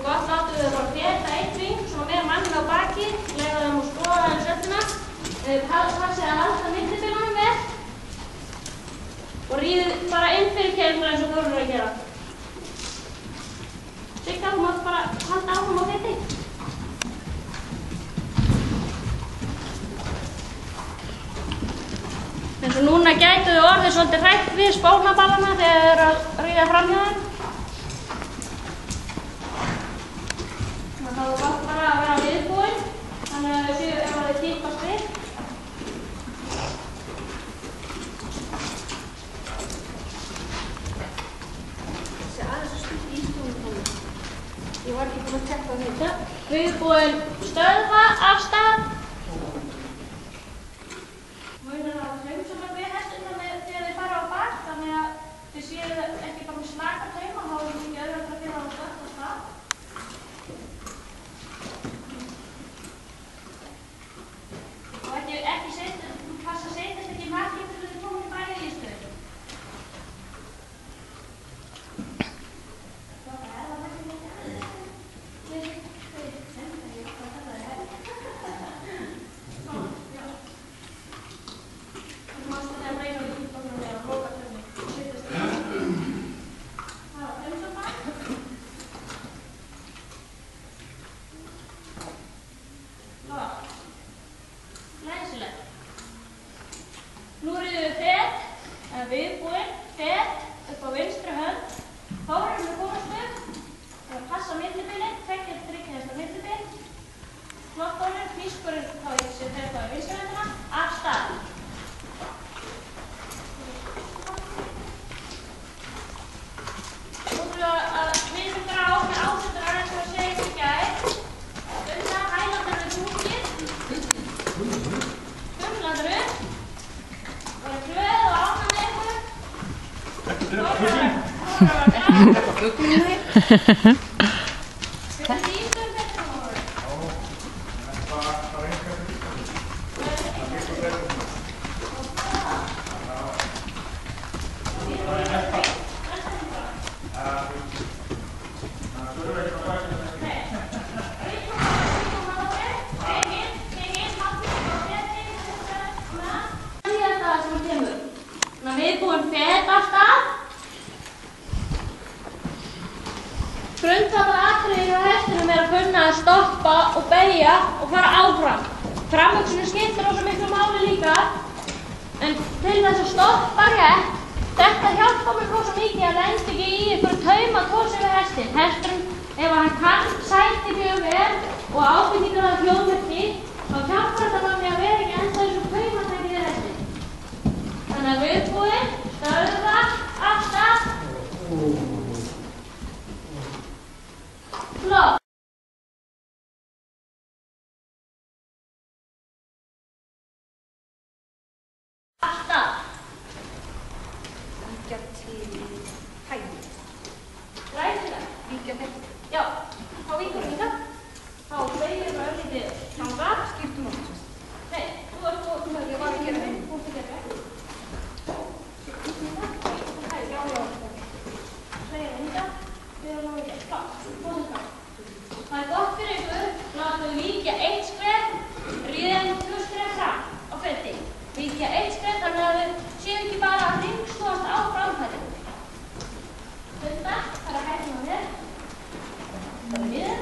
gott láttum við bara feta eitt hring, svona með manni á baki, leyfa þeim að skoða aðeins svefnina. Passið að halda millibilunum vel og ríðið bara inn fyrir keiluna eins og Þórður að gera. Sigga, þú mátt bara halda áfram á feti. Eins og núna gætu þið orðið svolítið hrætt við spónaballana þegar þið eru að ríða fram hjá þeim. Það er gott bara að vera viðbúin, þannig að þau séu ef þið kippast við. Þessi aðeins að stutt í stúnum. Ég var ekki búin að teppa þetta. Viðbúin stöðva, af stað. Munið að hlaumsumar við hesturna þegar þið fara á bak, þannig að þið séu ekki bara með slaka tauma, þá er það mikið auðvitað að finna á stöðt og stað. Og ekki setja, þú passa að setjast ekki margir til þið komin í bæja í stöðu. Nú erum við fet, eða viðbúin, fet upp á vinstri hönd. Þá erum við komast upp, það er að passa millibilið, tveggja til þriggja hesta millibil. Flottónur, pískurinn þá sem þetta á vinstri höndina, af stað. Nú erum við að viðmynda á með ásettur aðeins sem að segja ekki gæð. Stunda, hælandar við búkið. Stumlandar upp. Það er glöð og ánægð með ykkur. Þóra var græn. Þetta er ístum þetta voru. Viðbúin fet af stað. Grundvallaratriðið hjá hestinum er að kunna að stoppa og beygja og fara áfram. Framhugsunin skiptir rosa miklu máli líka, en til þess að stoppa rétt, þetta hjálpar mér rosa mikið að lenda ekki í einhverju taumatósi við hestinn. Hesturinn, ef hann kann sæti mjög vel og ábendingar að hljóðmerki, þá hjálpar þetta manni að vera ekki enda þessu taumatæki við hestinn. Þannig að viðbúin, stöðva, af stað. Flott. Af stað. Víkja til hægri. Glæsilega. Víkja til. Já, þá víkur við hingað. Þá beygir við örlítið þangað. Skiptum okkur. Nei, þú ert og ég var að gera þetta. Þú ert að gera þetta. Það er gott fyrir ykkur, látum við víkja eitt skref, ríðum 2 skref fram á feti. Víkja eitt skref þannig að við séum ekki bara að hringsnúast á framfætinu. Stunda, fara hægna mér. Það er miður.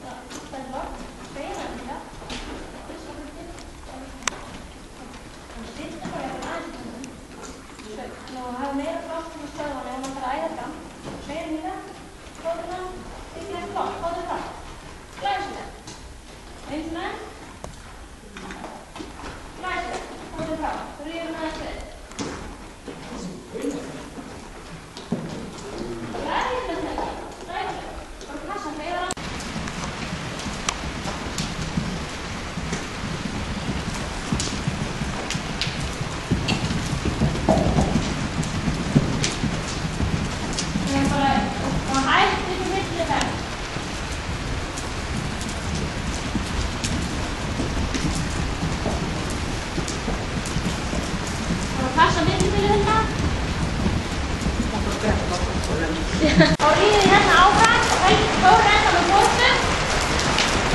Það er lort, sveina þetta. Það styrta bara eitthvað aðeins. Nú hafa meira frást um að stöða hann ef hann þarf að æða fram. Sveina þetta. Fóðurna. Ekki það flott, fóður það. Glæsilega. Eins með. Glæsilega. Fóður það. Þú ríður með þessu við. Glæsilega þetta. Glæsilega. Bara passa þegar hann. Það er bara hægt upp í milli þess. Það passa millibili þetta. Þá ríðið hérna áfram og fór enda með bóttum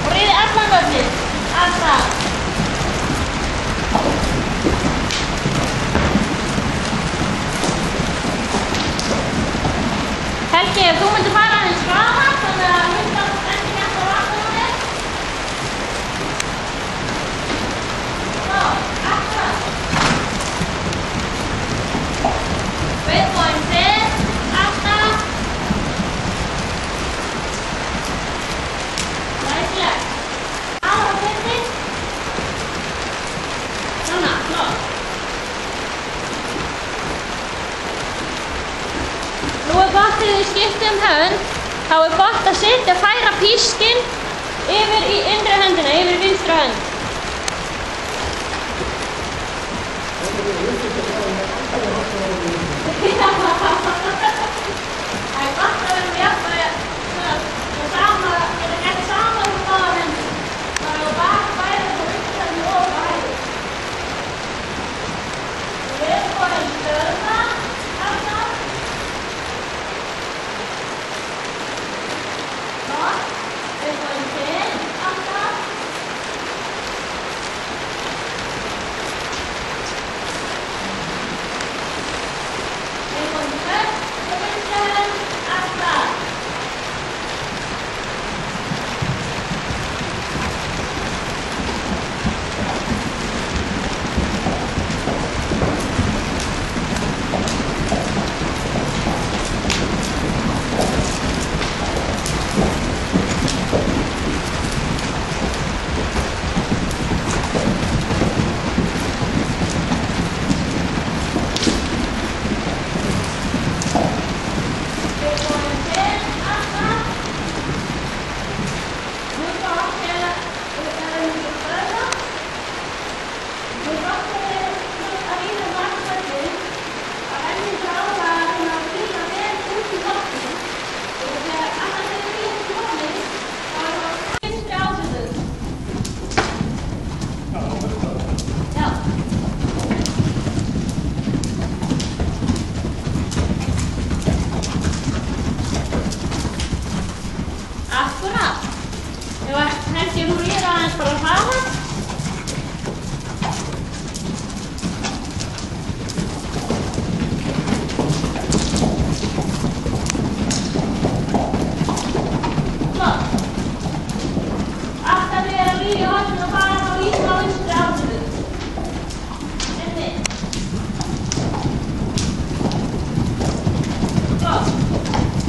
og riði allan völlinn. Af stað. Helgi, ef þú myndir fara aðeins hraðar, þannig að hundar ekki hægt á vatnunum. Svo, aftur. Waypoint 5, aftur. Læsilegt. Aðra fyndi. Svona, flott. Nú er gott þegar þið skiptið hönd, þá er gott að færa pískinn yfir í innri höndina, yfir í vinstri hönd. Það er gott að vera með jafnvægi, geta gert sama úr báðar hendur. Þannig að bara færa þetta vinstri og hægri. Við erum búin að stöðva alltaf. Waypoint 5, aftur. Waypoint 6, til vinstri hönd, aftur. Helgi, nú ríður aðeins bara hraðar. Flott. Alltaf við erum að ríða í horninu og fara þá ísla á vinstri áttöku. Einnig. Flott.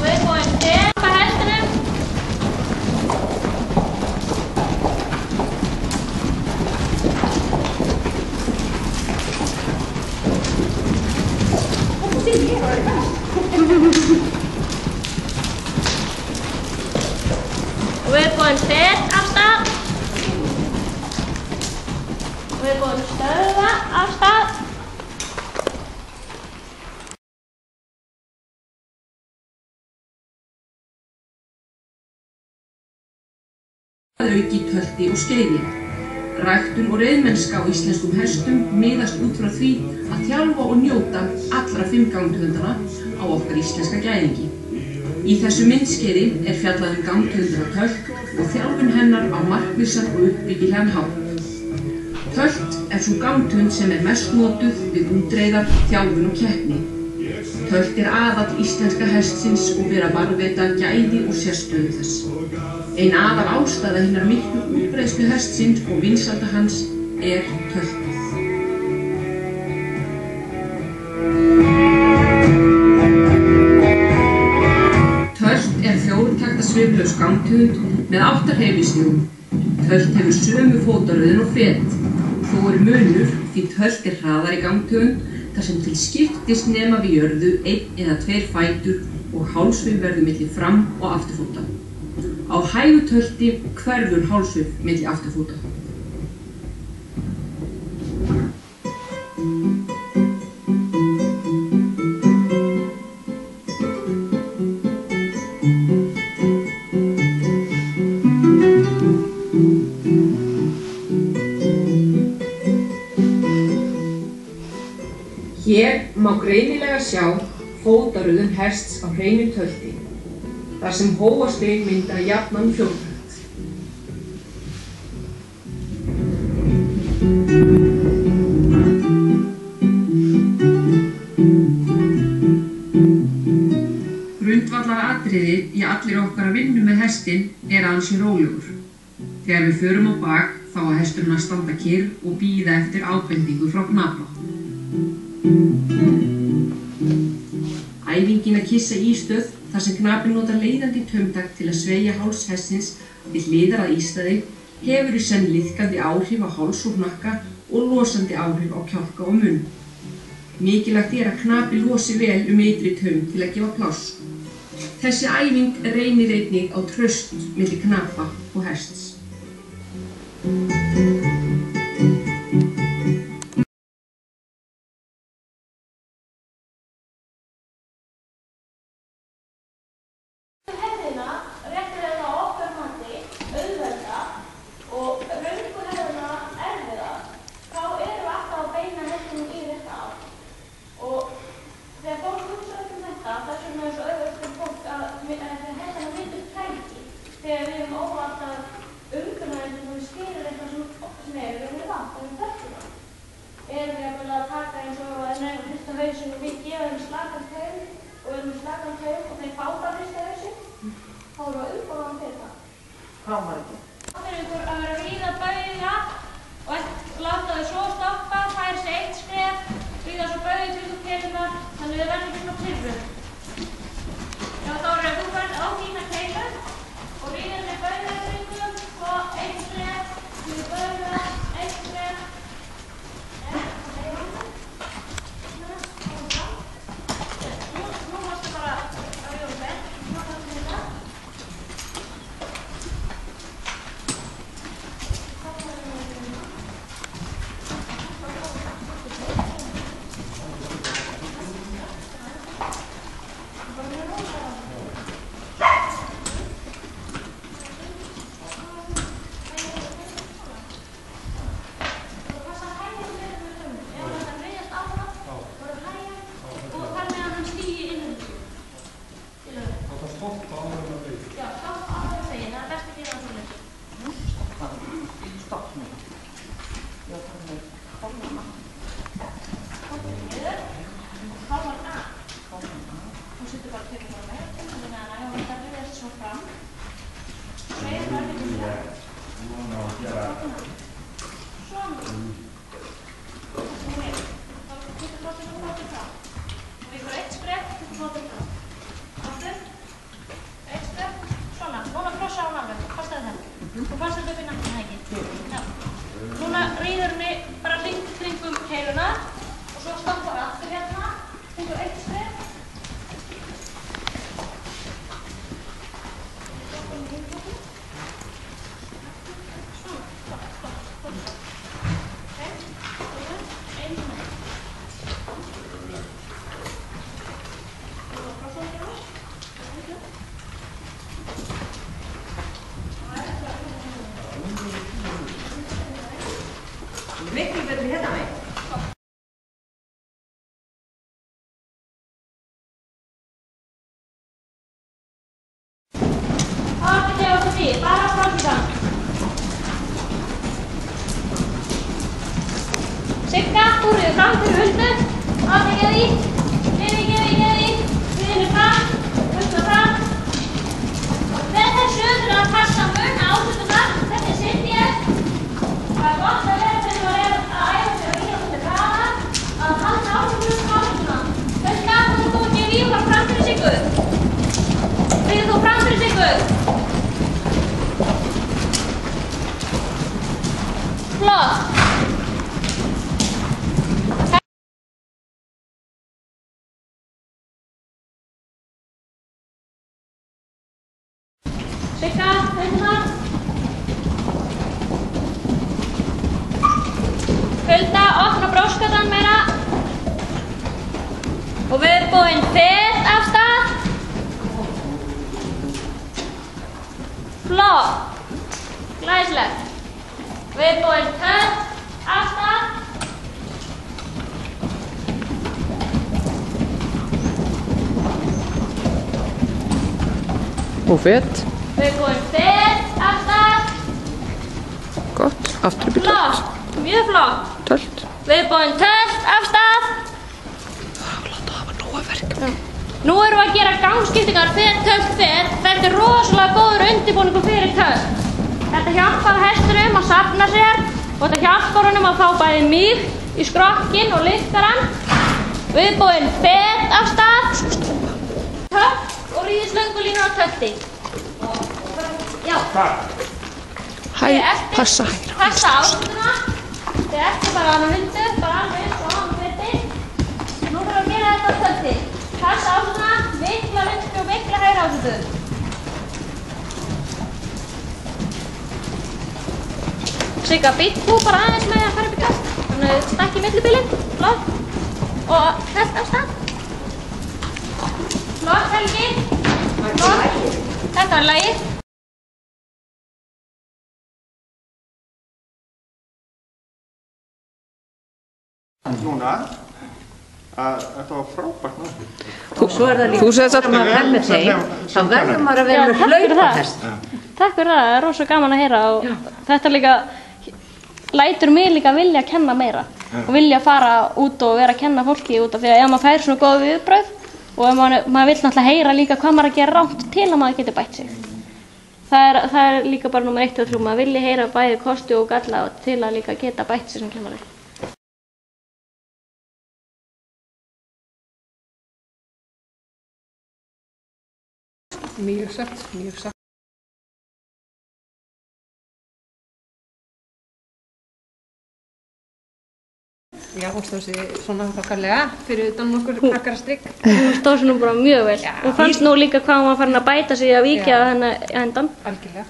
Waypoint 10. Waypoint 5, af stað. Waypoint stöðva, af stað. Auki tölti og skeiði. Ræktun og reiðmennska á íslenskum hestum miðast út frá því að þjálfa og njóta allra 5 gangtegundana á okkar íslenska gæðingi. Í þessu myndskeiði er fjallað gangtegundina tölt og þjálfun hennar á markvissan og uppbyggilegan hátt. Tölt er sú gangtegund sem er mest notuð við útreiðar, þjálfun og keppni. Tölt er aðall íslenska hestsins og ber að varðveita gæði og sérstöðu þess. Ein aðal ástæða hinnar miklu útbreiðslu hestsins og vinsælda hans er töltið. Tölt er 4-takta sviflaus gangtegund með 8 hreyfistigum. Tölt hefur sömu fótaröðin og fet. Þó er munur því tölt er hraðari gangtegund þar sem til skiptis nema við jörðu 1 eða 2 fætur og hálsvið verður milli fram- og afturfóta. Á hægu tölti hverfur hálsvið milli afturfóta. Hér má greinilega sjá fótaröðun hests á hreinu tölti. þar sem hófastig mynda jafnan fjórtakt. Grundvallaratriðið í allri okkar að vinna með hestinn er að hann sé rólegur. Þegar við förum á bak þá á hesturinn að standa kyrr og bíða eftir ábendingu frá knapa. Æfingin að kissa ístöð þar sem knapinn notar leiðandi taumtakt til að sveigja háls hestsins til hliðar að ístaði hefur í senn liðkandi áhrif á háls og hnakka og losandi áhrif á kjálka og munn. Mikilvægt er að knapi losi vel ytri taum til að gefa pláss. Þessi æfing reynir einnig á traust milli knapa og hests. Og við erum búin fet af stað. Flott. Glæsilegt. Við erum búin tött af stað. Og fett. Viðbúin fet af stað. Gott. Aftur upp í tölt. Flott, mjög flott. Tölt. Viðbúin tölt af stað. Láta hafa nóg að verka. Nú erum við að gera gangskiptingar fet, tölt, fet. Þetta er rosalega góður undirbúningur fyrir tölt. Þetta hjálpar hestinum að safna sér og þetta hjálpar honum að fá bæði mýkt í skrokkinn og lyktarann. Viðbúin fet af stað. Tölt og ríði slöngulínur á tölti. Já. Hæ, passa hægra. Passa ástuna. Þið ertu bara að hundu, bara alveg eins og án feti. Nú þarf að gera þetta á tölti. Passa ástuna, mikla vinstri og mikla hægra ástutu. Sigga, býtt þú bara aðeins með að fara upp í kast. Þannig að stakki millibílinn. Flott. Og tölt af stað. Flott, Helgi. Flott. Þetta var lagið. Núna, að þetta var frábært náttúrulega. Og svo það líka, Þú segir þegar maður fer með þeim, þá verður maður að vera með hlaupahest. Takk fyrir það er rosa gaman að heyra og þetta líka lætur mig líka vilja að kenna meira og vilja fara út og vera að kenna fólki út af því að ef maður fær svona góð viðbrögð og ef maður vill náttúrulega heyra líka hvað maður að gera rátt til að maður geti bætt sig. Það er líka bara númer 1 og 3, maður vilja heyra bæði kosti og galla til að líka geta bætt sig sem kennari. Mjög satt, mjög satt. Já, hún stóð sér svona þokkarlega fyrir utan nokkur krakkarastrikk. Hún stóð sér nú bara mjög vel. Hún fannst nú líka hvað hún var farin að bæta sig að víkja hendan. Algjörlega.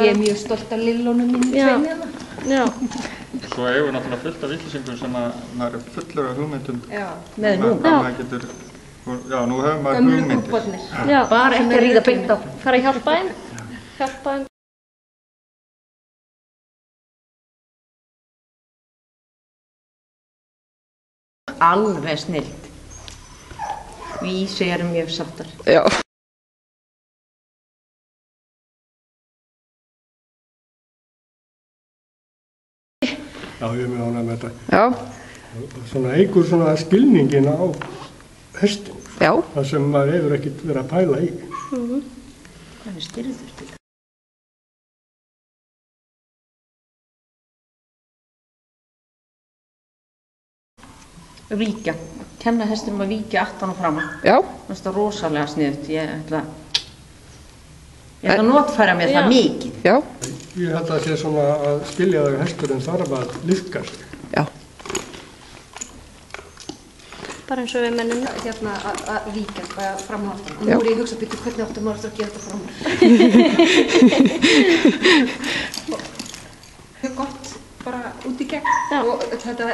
Ég er mjög stolt af lillónum minni tveimur hérna. Já. Svo eigum við náttúrulega fullt af vitleysingum sem að maður er fullur af hugmyndum. Já, með nú. Já, nú hefur maður Gömlu hugmyndir. kúbbarnir. Já. Bara ekki að ríða beint á. Fara að hjálpa þeim. Hjálpa þeim. Alveg snillt. Vísi eru mjög sáttar. Já. Já, ég er mjög ánægð með þetta. Já. Svona eykur svona skilningin á hestin. Já. Það sem maður hefur ekkert verið að pæla í. Það er styrður til. Víkja. Kenna hestinum að víkja aftan og framan. Já. Það er rosalega sniðugt. Ég ætla að notfæra mér það mikið. Já. Ég held að það sé svona að skilja það að hesturinn þarf að liðka sig. Já. Bara eins og við mennum. Hérna að víkja, bara fram á aftan. Og nú er ég að hugsa býttu hvernig áttum maður að gera þetta fram. Það er gott bara út í gegn. Og þetta,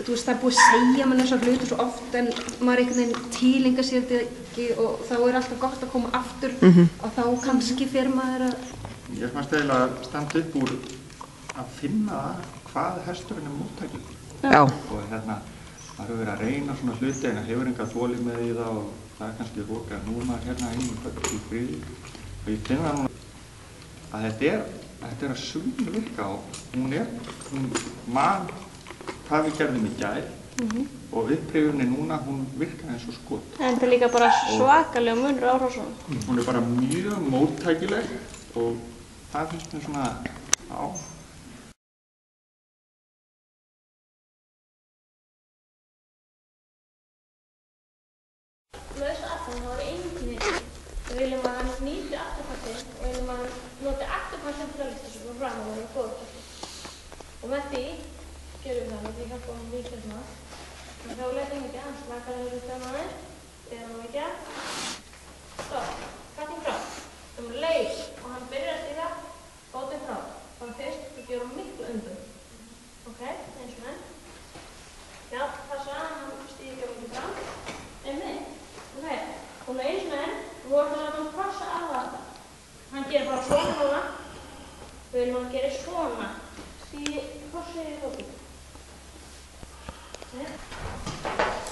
þú veist, það er búið að segja mann þessar hluti svo oft en maður einhvern veginn tílinga sér þetta ekki og þá er alltaf gott að koma aftur og þá kannski fer maður að... Ég fannst eiginlega að standa upp úr að finna hvað hesturinn er móttækið. Já. Og hérna, maður hefur verið að reyna svona hluti en það hefur enga þoli með í það og það er kannski rókað. Nú er maður hérna inn í friði og ég finn það núna að þetta er að sumni virka og hún man hvað við gerðum í gær og upprifuninni núna, hún virkaði eins og skot. En þetta er líka bara svakalega munur á hrossum. Hún er bara mjög móttækileg og það finnst mér svona á. Laus aftan, þá er einnig við viljum að hann nýti afturpartinn og við viljum að hann noti afturpartinn til að lyfta sig frá fram og vera góður. Og með því gerum við það með því að hjálpa hann líka svona. En þá leitum við ekki hans svakalega við stemmaðir. Þegar hann ekki að. Stopp. Cutting frá. Leið og hann byrjar að stíga bátinn frá. Bara fyrst og gera miklu undan. Ok, eins og enn. Já, passa að hann stíði ekki miklu fram. Einmitt. Ok, og eins og enn. Og þú ætlar að hann passa að þetta. Hann gerir bara svona núna. Við viljum að hann gerir svona. Stíði korsið í hópið. Og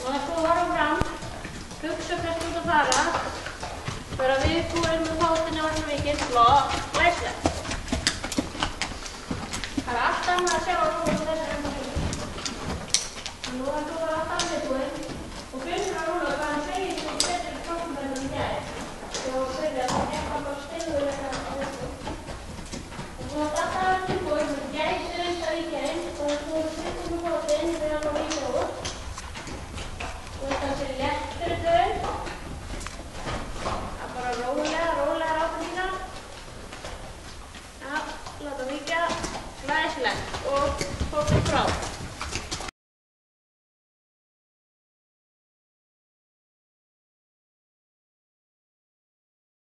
það þú varum fram. Hugsa hvert út að fara. Þegar við fórum að skemmtilega og glæsilegt. Það allt annað að sjá á þessu enda fyrir. Nú er það allt annað búinn og finnur að